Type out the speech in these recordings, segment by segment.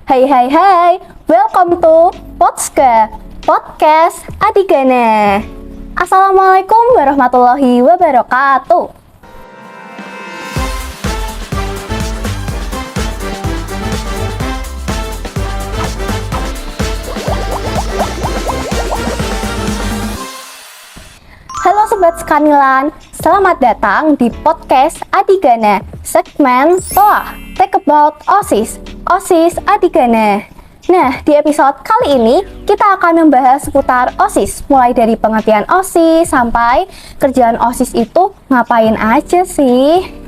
Hai hai hai, welcome to Podcast Adigana. Assalamualaikum warahmatullahi wabarakatuh. Halo Sobat Skanilan, selamat datang di Podcast Adigana, segmen TOA, Talk About OSIS, OSIS Adigana. Nah, di episode kali ini kita akan membahas seputar OSIS, mulai dari pengertian OSIS sampai kerjaan OSIS itu ngapain aja sih?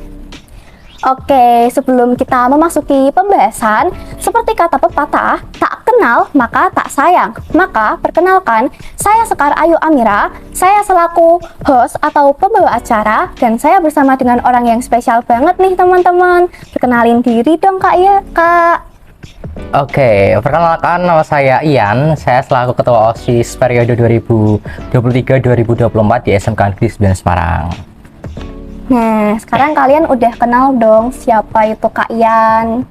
Oke, sebelum kita memasuki pembahasan, seperti kata pepatah, tak kenal maka tak sayang. Maka perkenalkan, saya Sekar Ayu Amira, saya selaku host atau pembawa acara, dan saya bersama dengan orang yang spesial banget nih teman-teman. Perkenalin diri dong Kak ya, Kak. Oke, perkenalkan nama saya Ian, saya selaku Ketua OSIS periode 2023-2024 di SMK Negeri 9 Semarang. Nah, sekarang kalian udah kenal dong siapa itu Kak Ian.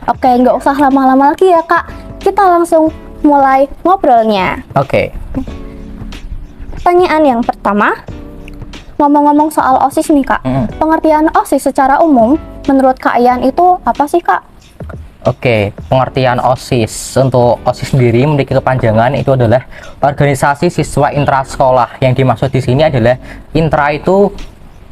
Oke, nggak usah lama-lama lagi ya Kak, kita langsung mulai ngobrolnya. Oke. Pertanyaan yang pertama, ngomong-ngomong soal OSIS nih Kak, pengertian OSIS secara umum menurut Kak Ian itu apa sih Kak? Oke, pengertian OSIS untuk OSIS sendiri memiliki kepanjangan itu adalah organisasi siswa intrasekolah. Yang dimaksud di sini adalah intra itu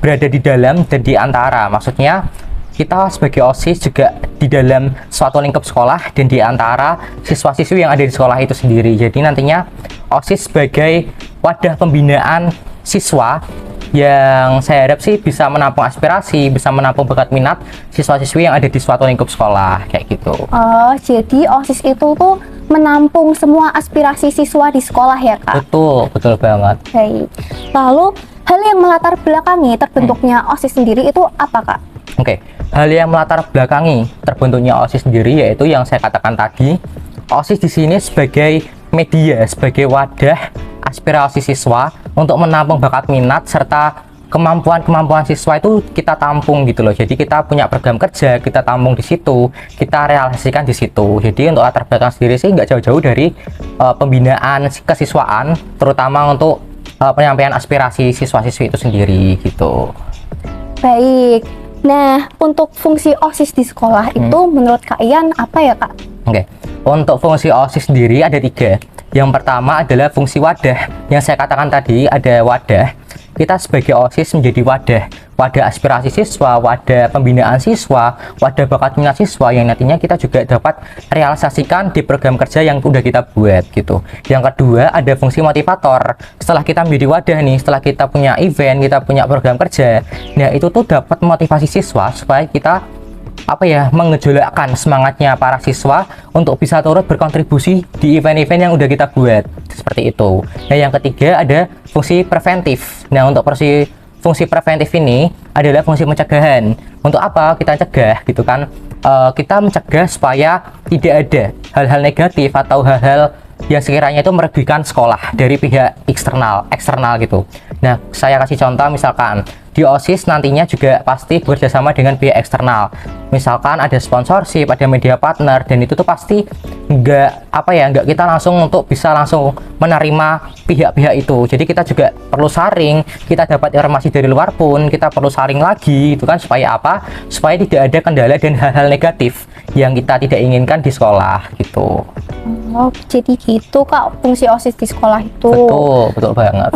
berada di dalam dan di antara. Maksudnya kita sebagai OSIS juga di dalam suatu lingkup sekolah dan di antara siswa-siswi yang ada di sekolah itu sendiri. Jadi nantinya OSIS sebagai wadah pembinaan siswa yang saya harap sih bisa menampung aspirasi, bisa menampung bakat minat siswa-siswi yang ada di suatu lingkup sekolah, kayak gitu. Oh, jadi OSIS itu tuh menampung semua aspirasi siswa di sekolah ya Kak? Betul, betul banget. Baik. Lalu, hal yang melatar belakangi terbentuknya OSIS sendiri itu apa Kak? Oke, hal yang melatar belakangi terbentuknya OSIS sendiri yaitu yang saya katakan tadi, OSIS di sini sebagai media, sebagai wadah aspirasi siswa untuk menampung bakat minat serta kemampuan-kemampuan siswa itu kita tampung gitu loh. Jadi kita punya program kerja, kita tampung di situ, kita realisasikan di situ. Jadi untuk latar belakang sendiri sih nggak jauh-jauh dari pembinaan kesiswaan, terutama untuk penyampaian aspirasi siswa-siswi itu sendiri gitu. Baik. Nah, untuk fungsi OSIS di sekolah itu menurut Kak Ian apa ya Kak? Oke, untuk fungsi OSIS sendiri ada 3. Yang pertama adalah fungsi wadah. Yang saya katakan tadi ada wadah. Kita sebagai OSIS menjadi wadah aspirasi siswa, wadah pembinaan siswa, wadah bakat minat siswa yang nantinya kita juga dapat realisasikan di program kerja yang udah kita buat gitu. Yang kedua ada fungsi motivator. Setelah kita menjadi wadah nih, setelah kita punya event, kita punya program kerja, nah itu tuh dapat motivasi siswa supaya kita mengejolakkan semangatnya para siswa untuk bisa turut berkontribusi di event-event yang udah kita buat, seperti itu. Nah, yang ketiga ada fungsi preventif. Nah, untuk fungsi preventif ini adalah fungsi pencegahan. Untuk apa kita cegah gitu kan? Kita mencegah supaya tidak ada hal-hal negatif atau hal-hal yang sekiranya itu merugikan sekolah dari pihak eksternal gitu. Nah, saya kasih contoh misalkan di OSIS nantinya juga pasti bekerjasama dengan pihak eksternal. Misalkan ada sponsorship, ada media partner, dan itu tuh pasti nggak kita bisa langsung menerima pihak-pihak itu. Jadi kita juga perlu saring, kita dapat informasi dari luar pun, kita perlu saring lagi, itu kan supaya apa? Supaya tidak ada kendala dan hal-hal negatif yang kita tidak inginkan di sekolah gitu. Oh, jadi gitu Kak fungsi OSIS di sekolah itu. Betul banget.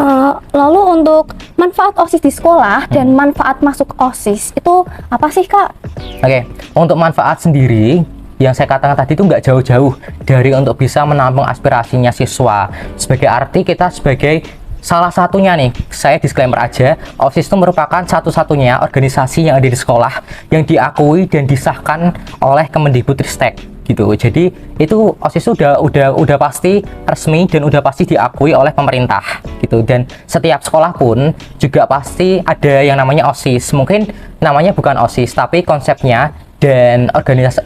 Lalu untuk manfaat OSIS di sekolah dan manfaat masuk OSIS itu apa sih Kak? Oke, untuk manfaat sendiri yang saya katakan tadi itu nggak jauh-jauh dari untuk bisa menampung aspirasinya siswa. Sebagai arti kita sebagai salah satunya nih, saya disclaimer aja, OSIS itu merupakan satu-satunya organisasi yang ada di sekolah yang diakui dan disahkan oleh Kemendikbudristek gitu. Jadi itu OSIS udah pasti resmi dan udah pasti diakui oleh pemerintah gitu. Dan setiap sekolah pun juga pasti ada yang namanya OSIS. Mungkin namanya bukan OSIS, tapi konsepnya dan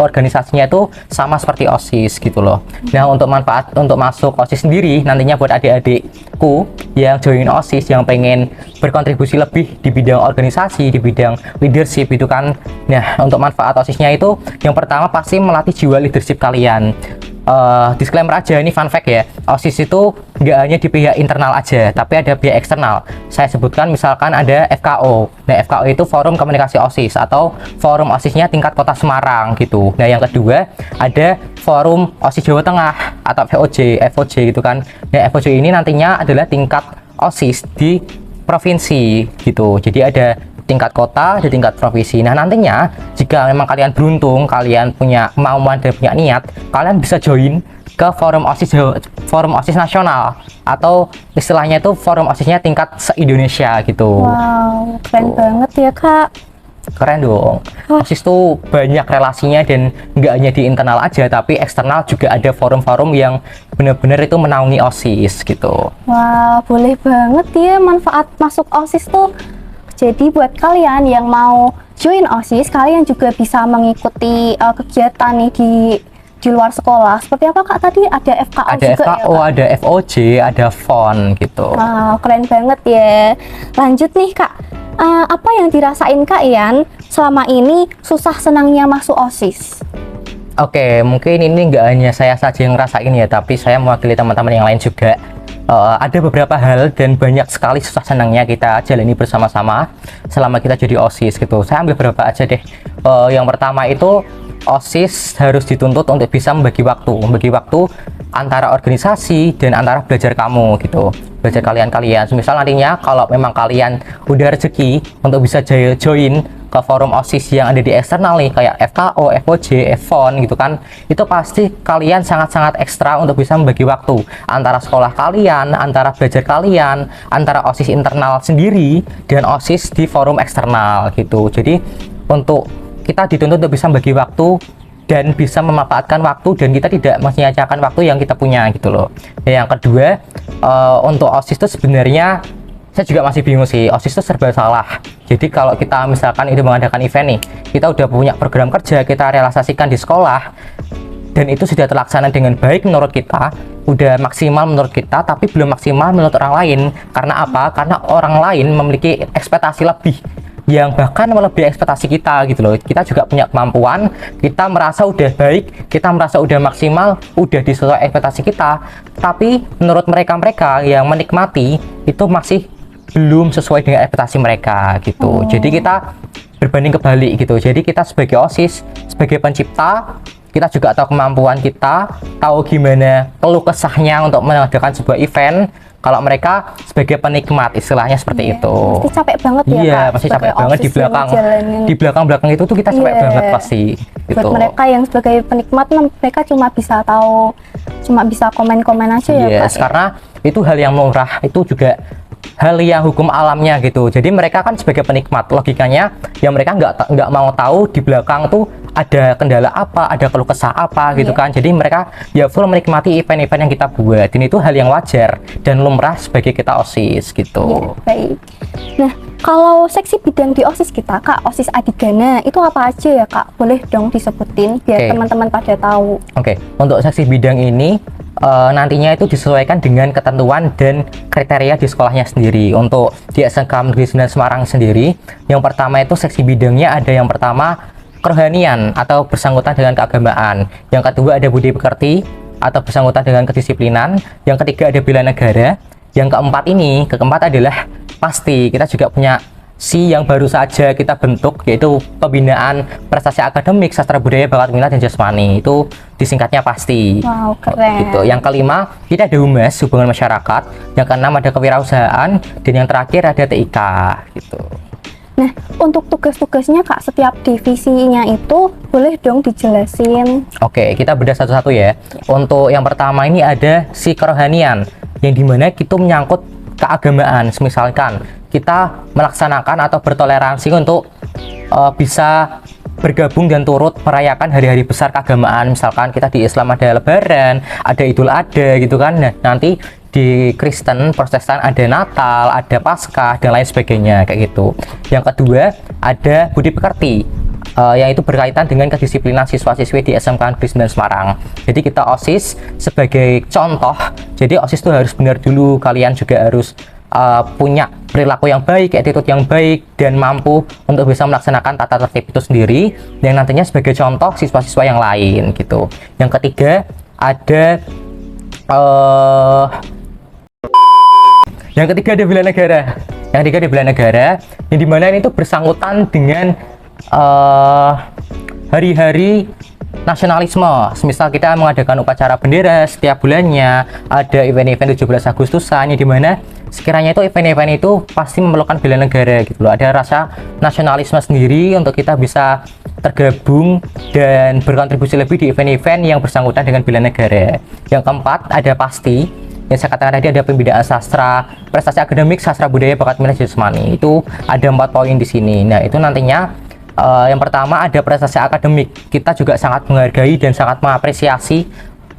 organisasinya itu sama seperti OSIS gitu loh. Nah, untuk manfaat untuk masuk OSIS sendiri nantinya buat adik-adikku yang join OSIS yang pengen berkontribusi lebih di bidang organisasi, di bidang leadership itu kan. Nah, untuk manfaat OSISnya itu yang pertama pasti melatih jiwa leadership kalian. Disclaimer aja, ini fun fact ya, OSIS itu nggak hanya di pihak internal aja, tapi ada pihak eksternal. Saya sebutkan misalkan ada FKO. Nah, FKO itu Forum Komunikasi OSIS atau forum OSISnya tingkat Kota Semarang gitu. Nah, yang kedua ada Forum OSIS Jawa Tengah atau FOJ gitu kan. Nah, FOJ ini nantinya adalah tingkat OSIS di provinsi gitu. Jadi ada tingkat kota, di tingkat provinsi. Nah, nantinya jika memang kalian beruntung, kalian punya kemauan dan punya niat, kalian bisa join ke forum OSIS nasional atau istilahnya itu forum OSISnya tingkat se-Indonesia gitu. Wow, keren banget ya Kak. Keren dong. OSIS tuh banyak relasinya dan nggak hanya di internal aja, tapi eksternal juga ada forum-forum yang benar-benar itu menaungi OSIS gitu. Wah, boleh banget ya manfaat masuk OSIS tuh. Jadi buat kalian yang mau join OSIS, kalian juga bisa mengikuti kegiatan nih di luar sekolah. Seperti apa Kak tadi? Ada FKO Ada juga FKO, ya Kak? ada FOJ, ada FON gitu. Wow, keren banget ya. Lanjut nih Kak, apa yang dirasain Kak Ian selama ini susah senangnya masuk OSIS? Oke, mungkin ini nggak hanya saya saja yang ngerasain ya, tapi saya mewakili teman-teman yang lain juga. Ada beberapa hal dan banyak sekali susah senangnya kita jalani bersama-sama selama kita jadi OSIS gitu. Saya ambil beberapa aja deh. Yang pertama itu OSIS harus dituntut untuk bisa membagi waktu antara organisasi dan antara belajar kamu gitu, belajar kalian. Misal nantinya kalau memang kalian udah rezeki untuk bisa join ke forum OSIS yang ada di eksternal nih kayak FKO, FOJ, FON gitu kan, itu pasti kalian sangat-sangat ekstra untuk bisa membagi waktu antara sekolah kalian, antara belajar kalian, antara OSIS internal sendiri dan OSIS di forum eksternal gitu. Jadi untuk kita dituntut untuk bisa membagi waktu dan bisa memanfaatkan waktu dan kita tidak menyia-nyiakan waktu yang kita punya gitu loh. Dan yang kedua, untuk OSIS itu sebenarnya saya juga masih bingung sih, OSIS itu serba salah. Jadi kalau kita misalkan itu mengadakan event nih, kita udah punya program kerja, kita realisasikan di sekolah dan itu sudah terlaksana dengan baik menurut kita, udah maksimal menurut kita, tapi belum maksimal menurut orang lain. Karena apa? Karena orang lain memiliki ekspektasi lebih yang bahkan melebihi ekspektasi kita gitu loh. Kita juga punya kemampuan, kita merasa udah baik, kita merasa udah maksimal, udah sesuai ekspektasi kita, tapi menurut mereka yang menikmati itu masih belum sesuai dengan ekspektasi mereka gitu. Jadi kita berbanding kebalik gitu. Jadi kita sebagai OSIS, sebagai pencipta, kita juga tahu kemampuan kita, tahu gimana keluh kesahnya untuk mengadakan sebuah event. Kalau mereka sebagai penikmat, istilahnya seperti itu. Pasti capek banget ya Iya, Kak. pasti sebagai capek banget OSIS yang ngejalanin. di belakang itu tuh kita capek banget pasti. Buat Gitu. mereka yang sebagai penikmat, mereka cuma bisa komen-komen aja ya Yes, Kak. karena itu hal yang murah, itu juga hal yang hukum alamnya gitu. Jadi mereka kan sebagai penikmat, logikanya ya mereka nggak mau tahu di belakang tuh ada kendala apa, ada keluh kesah apa gitu kan. Jadi mereka ya full menikmati event-event yang kita buat. Dan itu hal yang wajar dan lumrah sebagai kita OSIS gitu. Iya, baik. Nah, kalau seksi bidang di OSIS kita Kak, OSIS Adigana, itu apa aja ya Kak? Boleh dong disebutin biar Oke. teman-teman pada tahu. Oke, untuk seksi bidang ini nantinya itu disesuaikan dengan ketentuan dan kriteria di sekolahnya sendiri. Untuk di SMK Negeri 9 Semarang sendiri, yang pertama itu seksi bidangnya ada yang pertama kerohanian atau bersangkutan dengan keagamaan. Yang kedua ada budi pekerti atau bersangkutan dengan kedisiplinan. Yang ketiga ada bela negara. Yang keempat adalah pasti kita juga punya yang baru saja kita bentuk, yaitu pembinaan prestasi akademik, sastra budaya, bakat minat dan jasmani. Itu disingkatnya pasti. Wow, keren. Gitu. Yang kelima kita ada humas, hubungan masyarakat. Yang keenam ada kewirausahaan dan yang terakhir ada TIK gitu. Nah, untuk tugas-tugasnya Kak, setiap divisinya itu boleh dong dijelasin. Oke, kita bedah satu-satu ya. Untuk yang pertama ini ada si kerohanian, yang dimana itu menyangkut keagamaan. Misalkan kita melaksanakan atau bertoleransi untuk bisa bergabung dan turut merayakan hari-hari besar keagamaan. Misalkan kita di Islam ada Lebaran, ada Idul Adha gitu kan. Nah, nanti di Kristen, Protestan ada Natal, ada Paskah dan lain sebagainya kayak gitu. Yang kedua ada budi pekerti. yang itu berkaitan dengan kedisiplinan siswa-siswi di SMK Negeri 9 Semarang. Jadi kita OSIS sebagai contoh, jadi OSIS itu harus benar dulu, kalian juga harus punya perilaku yang baik, attitude yang baik, dan mampu untuk bisa melaksanakan tata tertib itu sendiri, yang nantinya sebagai contoh siswa-siswa yang lain gitu. Yang ketiga ada ada bela negara. Yang ketiga ada bela negara, yang dimana ini tuh bersangkutan dengan hari-hari nasionalisme. Semisal kita mengadakan upacara bendera setiap bulannya, ada event-event 17 Agustusan, yang dimana sekiranya itu event-event itu pasti memerlukan bela negara gitu loh. Ada rasa nasionalisme sendiri untuk kita bisa tergabung dan berkontribusi lebih di event-event yang bersangkutan dengan bela negara. Yang keempat ada pasti, yang saya katakan tadi ada pembinaan sastra, prestasi akademik, sastra budaya, bakat minat jasmani. Itu ada 4 poin di sini. Nah, itu nantinya yang pertama ada prestasi akademik. Kita juga sangat menghargai dan sangat mengapresiasi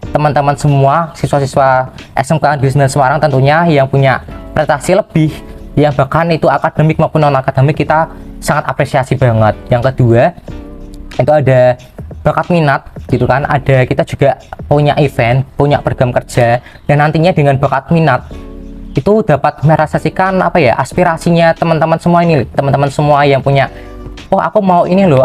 teman-teman semua siswa-siswa SMK Negeri 9 Semarang tentunya yang punya prestasi lebih, yang bahkan itu akademik maupun non akademik, kita sangat apresiasi banget. Yang kedua itu ada bakat minat gitu kan, ada kita juga punya event, punya program kerja, dan nantinya dengan bakat minat itu dapat merealisasikan aspirasinya teman-teman semua ini, teman-teman semua yang punya, oh aku mau ini loh,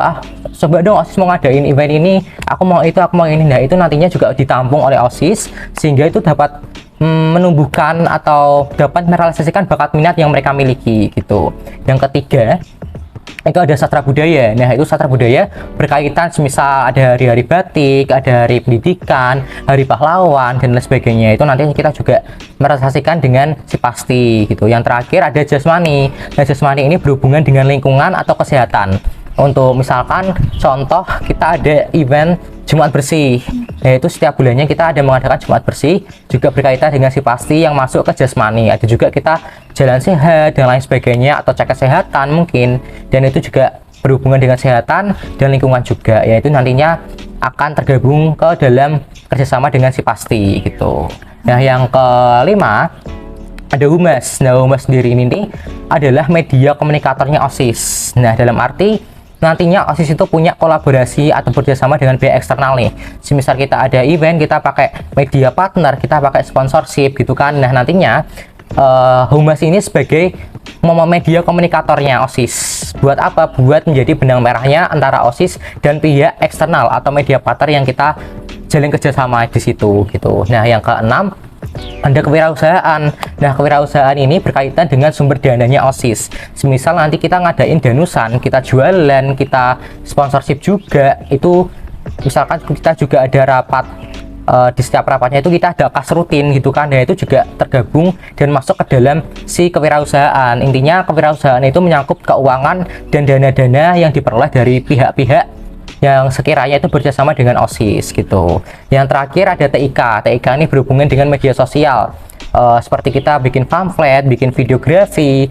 coba dong OSIS mau ngadain event ini, aku mau itu, aku mau ini. Nah, itu nantinya juga ditampung oleh OSIS, sehingga itu dapat menumbuhkan atau dapat merealisasikan bakat minat yang mereka miliki gitu. Yang ketiga itu ada sastra budaya. Nah, itu sastra budaya berkaitan semisal ada hari-hari batik, ada hari pendidikan, hari pahlawan, dan lain sebagainya. Itu nanti kita juga merealisasikan dengan si pasti gitu. Yang terakhir ada jasmani. Nah, jasmani ini berhubungan dengan lingkungan atau kesehatan. Untuk misalkan contoh kita ada event Jumat Bersih, yaitu setiap bulannya kita ada mengadakan Jumat Bersih, juga berkaitan dengan si pasti yang masuk ke jasmani. Ada juga kita jalan sehat dan lain sebagainya, atau cek kesehatan mungkin, dan itu juga berhubungan dengan kesehatan dan lingkungan juga, yaitu nantinya akan tergabung ke dalam kerjasama dengan si pasti gitu. Nah, yang kelima ada humas. Nah, humas sendiri ini adalah media komunikatornya OSIS. Nah, dalam arti nantinya OSIS itu punya kolaborasi atau bekerjasama dengan pihak eksternal nih. Semisal kita ada event, kita pakai media partner, kita pakai sponsorship gitu kan. Nah, nantinya humas ini sebagai media komunikatornya OSIS. Buat apa? Buat menjadi benang merahnya antara OSIS dan pihak eksternal atau media partner yang kita jalin kerjasama di situ gitu. Nah, yang keenam ada kewirausahaan. Nah, kewirausahaan ini berkaitan dengan sumber dananya OSIS. Semisal nanti kita ngadain danusan, kita jualan, kita sponsorship juga, itu misalkan kita juga ada rapat, di setiap rapatnya itu kita ada kas rutin gitu kan. Dan itu juga tergabung dan masuk ke dalam si kewirausahaan. Intinya kewirausahaan itu menyangkut keuangan dan dana-dana yang diperoleh dari pihak-pihak yang sekiranya itu bekerjasama dengan OSIS gitu. Yang terakhir ada TIK. TIK ini berhubungan dengan media sosial, seperti kita bikin pamflet, bikin videografi,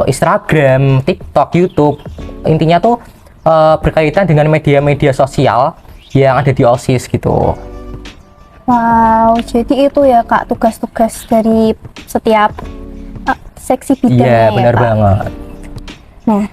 Instagram, TikTok, YouTube. Intinya tuh berkaitan dengan media-media sosial yang ada di OSIS gitu. Wow, jadi itu ya Kak, tugas-tugas dari setiap seksi bidangnya. Iya, benar ya, Kak? banget. Nah,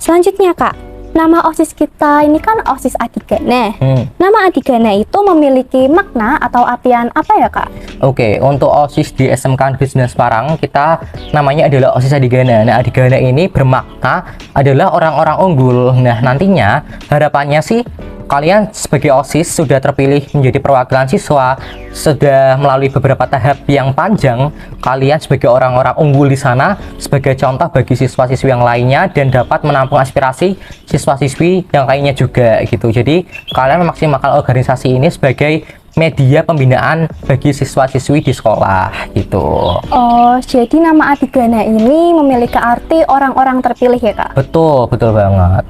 selanjutnya Kak, nama OSIS kita ini kan OSIS Adigana. Nama Adigana itu memiliki makna atau artian apa ya Kak? Oke, untuk OSIS di SMK Negeri 9 Semarang, kita namanya adalah OSIS Adigana. Nah, Adigana ini bermakna adalah orang-orang unggul. Nah, nantinya harapannya sih kalian sebagai OSIS sudah terpilih menjadi perwakilan siswa, sudah melalui beberapa tahap yang panjang. Kalian sebagai orang-orang unggul di sana, sebagai contoh bagi siswa-siswi yang lainnya, dan dapat menampung aspirasi siswa-siswi yang lainnya juga gitu. Jadi kalian memaksimalkan organisasi ini sebagai media pembinaan bagi siswa-siswi di sekolah gitu. Oh, jadi nama Adigana ini memiliki arti orang-orang terpilih ya Kak? Betul, betul banget.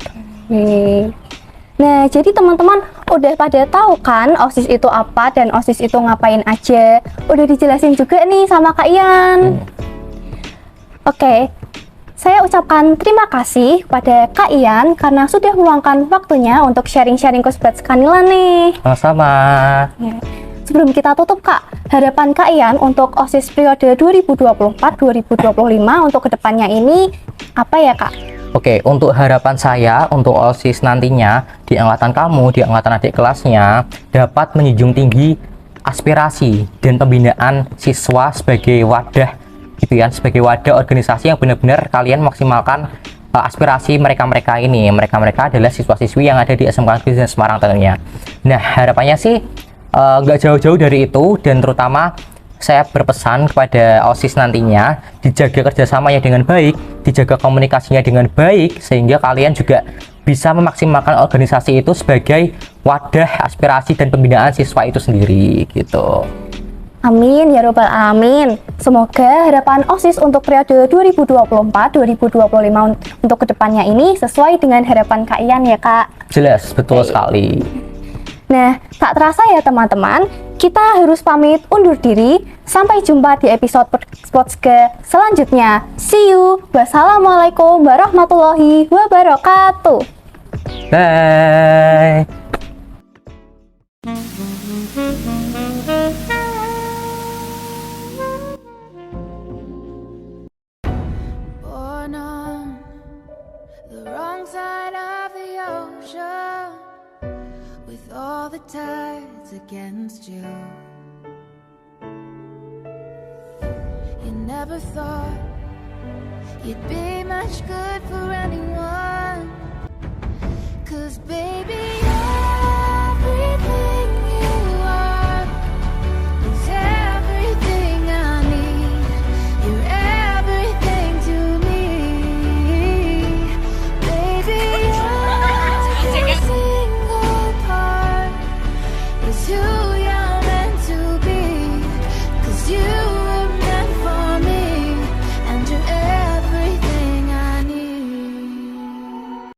Nah, jadi teman-teman udah pada tahu kan OSIS itu apa dan OSIS itu ngapain aja. Udah dijelasin juga nih sama Kak Ian. Oke, saya ucapkan terima kasih kepada Kak Ian karena sudah meluangkan waktunya untuk sharing-sharing ke Sobat Skanilan nih. Sama-sama. Ya. Sebelum kita tutup Kak, harapan Kak Ian untuk OSIS periode 2024-2025 untuk kedepannya ini apa ya Kak? Oke, untuk harapan saya untuk OSIS nantinya di angkatan kamu, di angkatan adik kelasnya dapat menjunjung tinggi aspirasi dan pembinaan siswa sebagai wadah gitu ya, sebagai wadah organisasi yang benar-benar kalian maksimalkan aspirasi mereka-mereka ini. Mereka-mereka adalah siswa-siswi yang ada di SMK Negeri Semarang tentunya. Nah, harapannya sih nggak jauh-jauh dari itu, dan terutama saya berpesan kepada OSIS nantinya dijaga kerjasamanya dengan baik, dijaga komunikasinya dengan baik, sehingga kalian juga bisa memaksimalkan organisasi itu sebagai wadah aspirasi dan pembinaan siswa itu sendiri gitu. Amin ya robbal alamin. Semoga harapan OSIS untuk periode 2024-2025 untuk kedepannya ini sesuai dengan harapan Kak Ian ya Kak. Jelas, betul sekali. Nah, tak terasa ya teman-teman, kita harus pamit undur diri. Sampai jumpa di episode podcast selanjutnya. See you. Wassalamualaikum warahmatullahi wabarakatuh. Bye. Born on the wrong side of the ocean, with all the tides against you. You never thought you'd be much good for anyone, 'cause baby